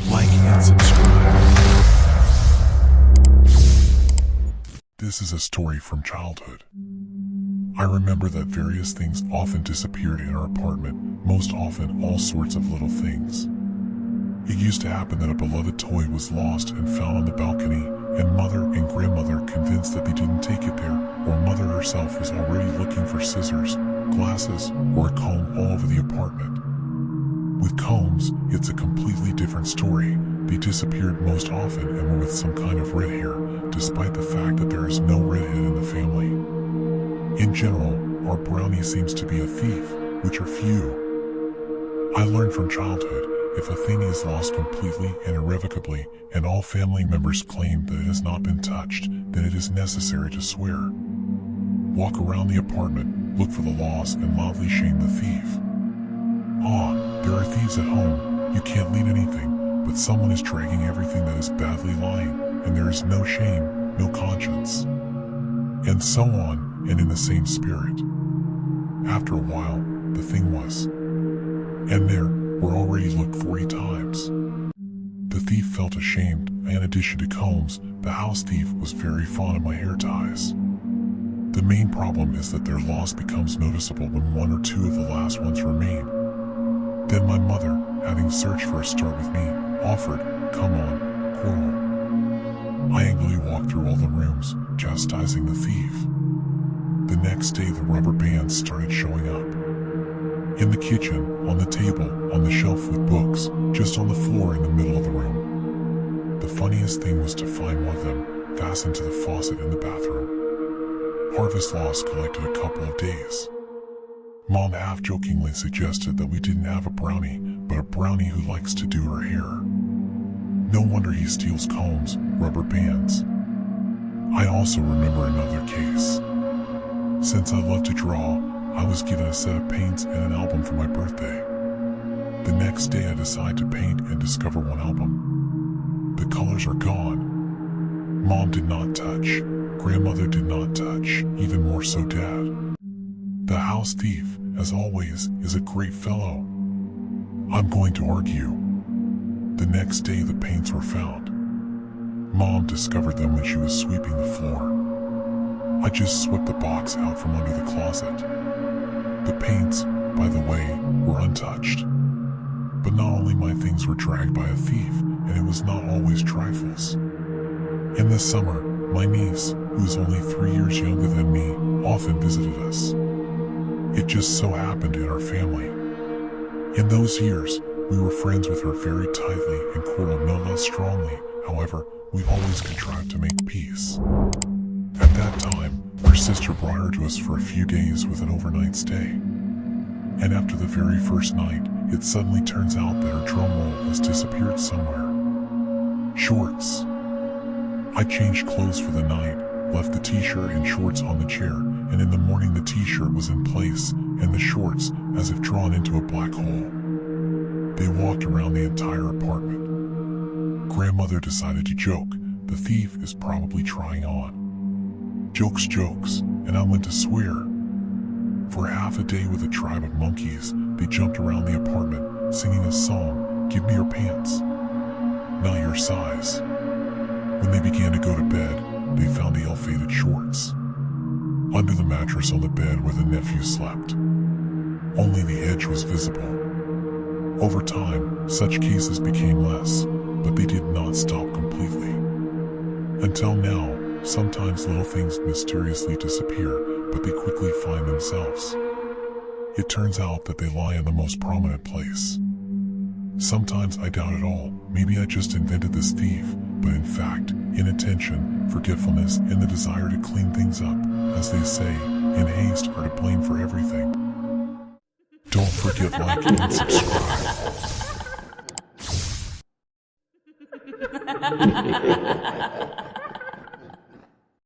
like and subscribe. This is a story from childhood. I remember that various things often disappeared in our apartment, most often all sorts of little things. It used to happen that a beloved toy was lost and found on the balcony, and mother and grandmother, convinced that they didn't take it there, or mother herself was already looking for scissors, glasses, or a comb all over the apartment. With combs, it's a completely different story. They disappeared most often and were with some kind of red hair, despite the fact that there is no redhead in the family. In general, our brownie seems to be a thief, which are few. I learned from childhood, if a thing is lost completely and irrevocably, and all family members claim that it has not been touched, then it is necessary to swear. Walk around the apartment, look for the loss, and loudly shame the thief. There are thieves at home. You can't lead anything, but someone is dragging everything that is badly lying, and there is no shame, no conscience. And so on, and in the same spirit. After a while, the thing was. And there were already looked 40 times. The thief felt ashamed, and in addition to combs, the house thief was very fond of my hair ties. The main problem is that their loss becomes noticeable when one or two of the last ones remain. Then my mother, having searched for a start with me, offered, "Come on, quarrel." I angrily walked through all the rooms, chastising the thief. The next day the rubber bands started showing up. In the kitchen, on the table, on the shelf with books, just on the floor in the middle of the room. The funniest thing was to find one of them fastened to the faucet in the bathroom. Harvest loss collected a couple of days. Mom half-jokingly suggested that we didn't have a brownie, but a brownie who likes to do her hair. No wonder he steals combs, rubber bands. I also remember another case. Since I love to draw, I was given a set of paints and an album for my birthday. The next day I decide to paint and discover one album. The colors are gone. Mom did not touch. Grandmother did not touch, even more so Dad. The house thief, as always, is a great fellow. I'm going to argue. The next day the paints were found. Mom discovered them when she was sweeping the floor. I just swept the box out from under the closet. The paints, by the way, were untouched. But not only my things were dragged by a thief, and it was not always trifles. In the summer, my niece, who is only 3 years younger than me, often visited us. It just so happened in our family. In those years, we were friends with her very tightly and quarreled no less strongly. However, we always contrived to make peace. At that time, her sister brought her to us for a few days with an overnight stay. And after the very first night, it suddenly turns out that her drum roll has disappeared somewhere. Shorts. I changed clothes for the night, left the t-shirt and shorts on the chair, and in the morning the t-shirt was in place, and the shorts, as if drawn into a black hole. They walked around the entire apartment. Grandmother decided to joke. The thief is probably trying on. Jokes, and I went to swear. For half a day with a tribe of monkeys, they jumped around the apartment, singing a song, "Give me your pants. Not your size." When they began to go to bed, they found the ill-fated shorts under the mattress on the bed where the nephew slept. Only the edge was visible. Over time, such cases became less, but they did not stop completely. Until now, sometimes little things mysteriously disappear, but they quickly find themselves. It turns out that they lie in the most prominent place. Sometimes I doubt it all. Maybe I just invented this thief, but in fact, inattention, forgetfulness, and the desire to clean things up, as they say, in haste, are to blame for everything. Don't forget like and subscribe.